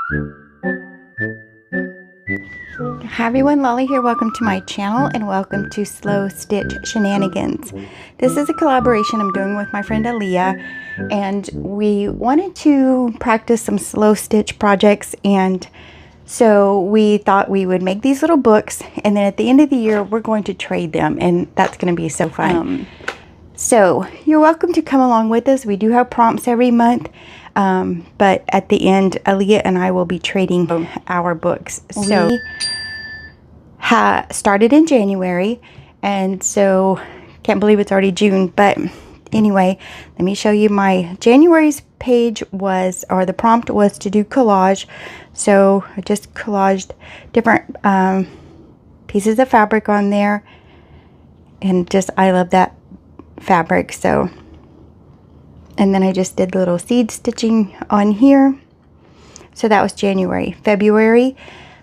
Hi everyone, Lolly here. Welcome to my channel and welcome to Slow Stitch Shenanigans. This is a collaboration I'm doing with my friend Alia, and we wanted to practice some slow stitch projects, and so we thought we would make these little books, and then at the end of the year we're going to trade them, and that's going to be so fun. So you're welcome to come along with us. We do have prompts every month, but at the end Alia and I will be trading our books. So we started in January, and so can't believe it's already June. But anyway, let me show you my January's page was, or the prompt was to do collage. So I just collaged different pieces of fabric on there, and just I love that fabric. So, and then I just did little seed stitching on here. So that was January. February,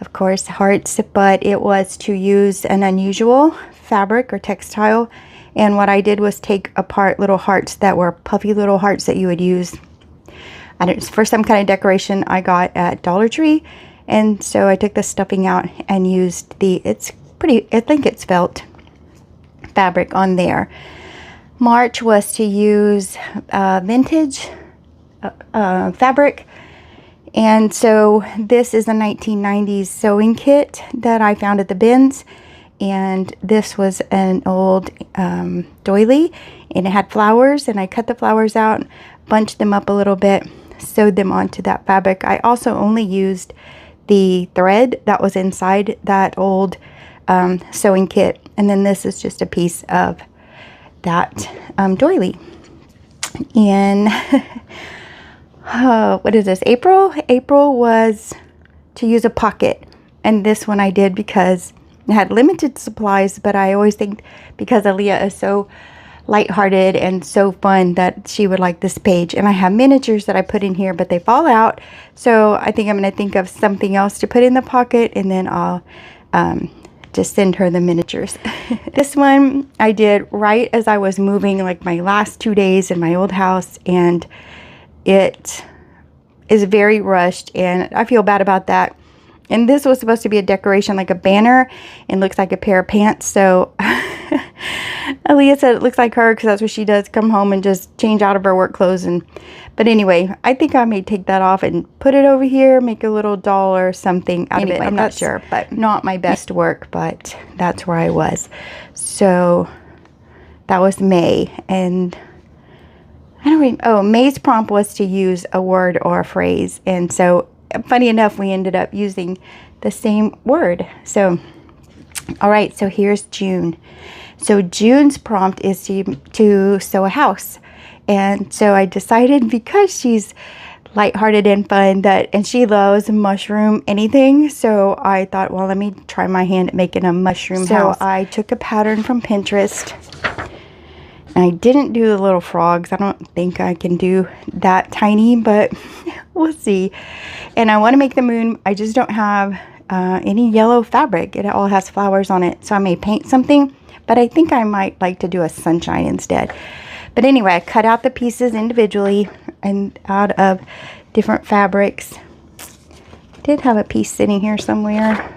of course, hearts, but it was to use an unusual fabric or textile, and what I did was take apart little hearts that were puffy little hearts that you would use for some kind of decoration I got at Dollar Tree. And so I took the stuffing out and used it's pretty, I think it's felt fabric on there. March was to use vintage fabric, and so this is a 1990s sewing kit that I found at the bins, and this was an old doily, and it had flowers, and I cut the flowers out, bunched them up a little bit, sewed them onto that fabric. I also only used the thread that was inside that old sewing kit, and then this is just a piece of that doily. In what is this, April was to use a pocket, and this one I did because it had limited supplies, but I always think because Alia is so lighthearted and so fun that she would like this page. And I have miniatures that I put in here, but they fall out, so I think I'm going to think of something else to put in the pocket, and then I'll just send her the miniatures. This one I did right as I was moving, like my last 2 days in my old house, and it is very rushed, and I feel bad about that. And this was supposed to be a decoration, like a banner, and looks like a pair of pants. So Alia said it looks like her because that's what she does, come home and just change out of her work clothes. But anyway, I think I may take that off and put it over here, make a little doll or something out of it. I'm not sure, but not my best work, but that's where I was. So that was May, and I don't even, oh, May's prompt was to use a word or a phrase, and so funny enough we ended up using the same word. So all right, so here's June. So June's prompt is to sew a house, and so I decided, because she's lighthearted and fun, and she loves mushroom anything, so I thought, well, let me try my hand at making a mushroom house. So I took a pattern from Pinterest, and I didn't do the little frogs. I don't think I can do that tiny, but we'll see. And I want to make the moon. I just don't have any yellow fabric. It all has flowers on it, so I may paint something, but I think I might like to do a sunshine instead. But anyway, I cut out the pieces individually and out of different fabrics. I did have a piece sitting here somewhere,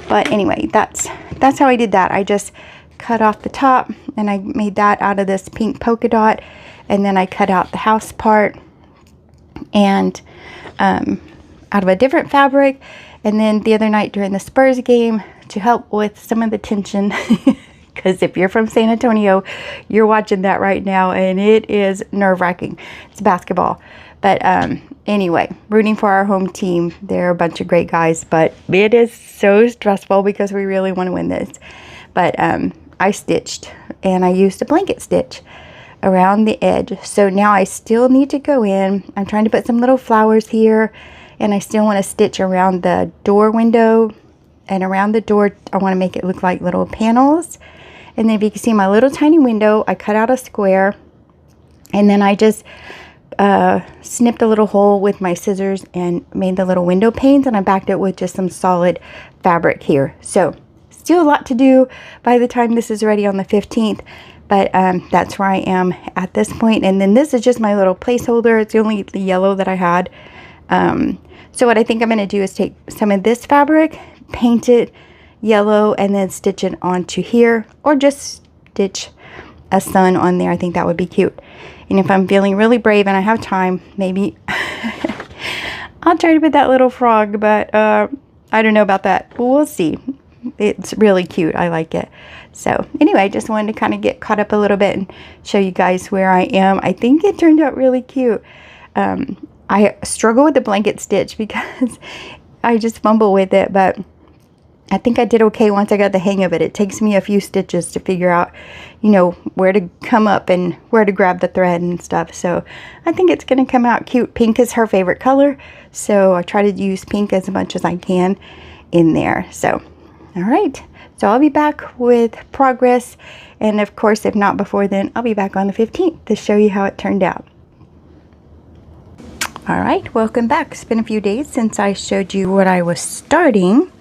but anyway, that's how I did that. I just cut off the top, and I made that out of this pink polka dot, and then I cut out the house part and out of a different fabric. And then the other night during the Spurs game, to help with some of the tension, because if you're from San Antonio, you're watching that right now, and it is nerve-wracking. It's basketball. But anyway, rooting for our home team. They're a bunch of great guys, but it is so stressful because we really want to win this. But I stitched, and I used a blanket stitch around the edge. So now I still need to go in. I'm trying to put some little flowers here, and I still want to stitch around the door window, and around the door I want to make it look like little panels. And then if you can see my little tiny window, I cut out a square, and then I just snipped a little hole with my scissors and made the little window panes, and I backed it with just some solid fabric here. So still a lot to do by the time this is ready on the 15th, but that's where I am at this point. And then this is just my little placeholder. It's the only yellow that I had So what I think I'm going to do is take some of this fabric, paint it yellow, and then stitch it onto here, or just stitch a sun on there. I think that would be cute. And if I'm feeling really brave and I have time, maybe I'll try to put that little frog, but I don't know about that. We'll see. It's really cute. I like it. So anyway, I just wanted to kind of get caught up a little bit and show you guys where I am. I think it turned out really cute. I struggle with the blanket stitch because I just fumble with it, but I think I did okay once I got the hang of it. It takes me a few stitches to figure out, you know, where to come up and where to grab the thread and stuff. So I think it's going to come out cute. Pink is her favorite color, so I try to use pink as much as I can in there. So, all right. So I'll be back with progress. And of course, if not before then, I'll be back on the 15th to show you how it turned out. All right, welcome back. It's been a few days since I showed you what I was starting.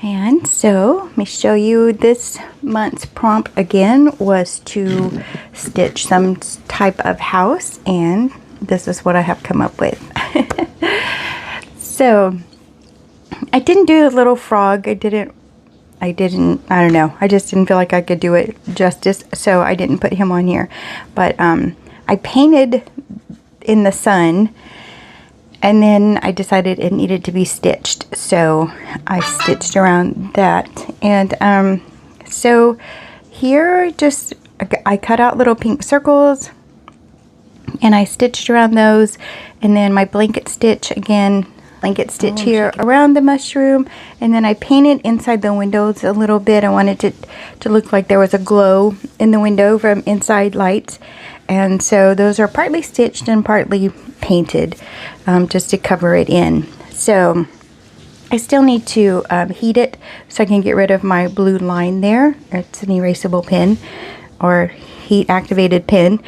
And so let me show you this month's prompt again was to stitch some type of house, and this is what I have come up with. So I didn't do a little frog. I don't know. I just didn't feel like I could do it justice, so I didn't put him on here. But I painted in the sun, and then I decided it needed to be stitched, so I stitched around that. And so here, just I cut out little pink circles, and I stitched around those. And then my blanket stitch again, blanket stitch here around the mushroom, and then I painted inside the windows a little bit. I wanted it to look like there was a glow in the window from inside lights. And so those are partly stitched and partly painted, just to cover it in. So I still need to heat it so I can get rid of my blue line there. It's an erasable pin or heat activated pin.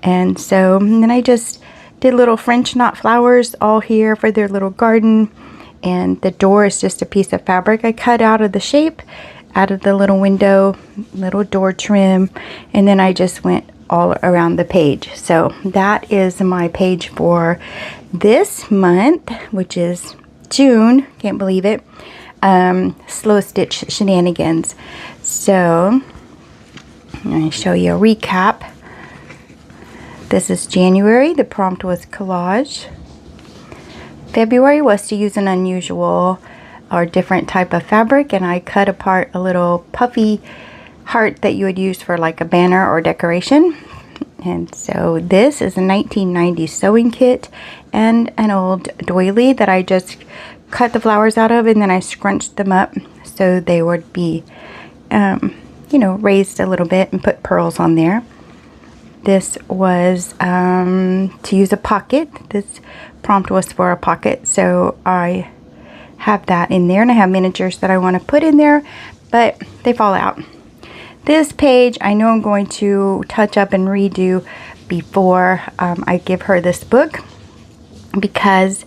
And so then I just did little French knot flowers all here for their little garden. And the door is just a piece of fabric I cut out of the shape, out of the little window, little door trim. And then I just went all around the page. So that is my page for this month, which is June. Can't believe it. Slow Stitch Shenanigans. So I'm going to show you a recap. This is January. The prompt was collage. February was to use an unusual or different type of fabric, and I cut apart a little puffy heart that you would use for like a banner or decoration. And so this is a 1990s sewing kit and an old doily that I just cut the flowers out of, and then I scrunched them up so they would be you know, raised a little bit, and put pearls on there. This was to use a pocket. This prompt was for a pocket, so I have that in there, and I have miniatures that I want to put in there, but they fall out. This page I know I'm going to touch up and redo before I give her this book, because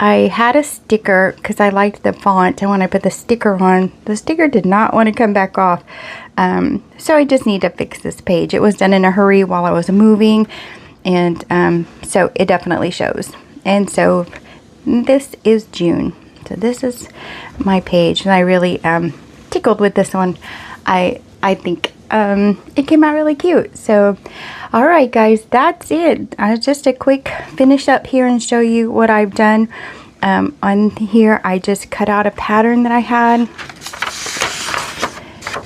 I had a sticker because I liked the font, and when I put the sticker on, the sticker did not want to come back off. So I just need to fix this page. It was done in a hurry while I was moving, and so it definitely shows. And so this is June. So this is my page, and I really tickled with this one. I think it came out really cute. So all right guys, that's it. Just a quick finish up here and show you what I've done. On here I just cut out a pattern that I had,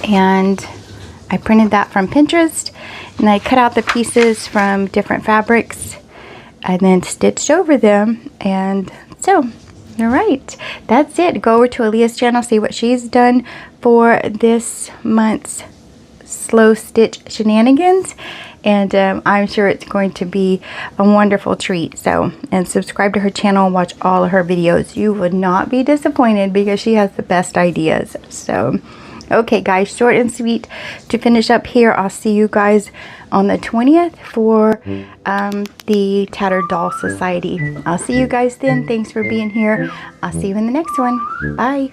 and I printed that from Pinterest, and I cut out the pieces from different fabrics and then stitched over them. And so all right, that's it. Go over to Alia's channel, see what she's done for this month's Slow Stitch Shenanigans, and I'm sure it's going to be a wonderful treat. So, and subscribe to her channel and watch all of her videos. You would not be disappointed because she has the best ideas. So okay guys, short and sweet to finish up here. I'll see you guys on the 20th for the Tattered Doll Society. I'll see you guys then. Thanks for being here. I'll see you in the next one. Bye.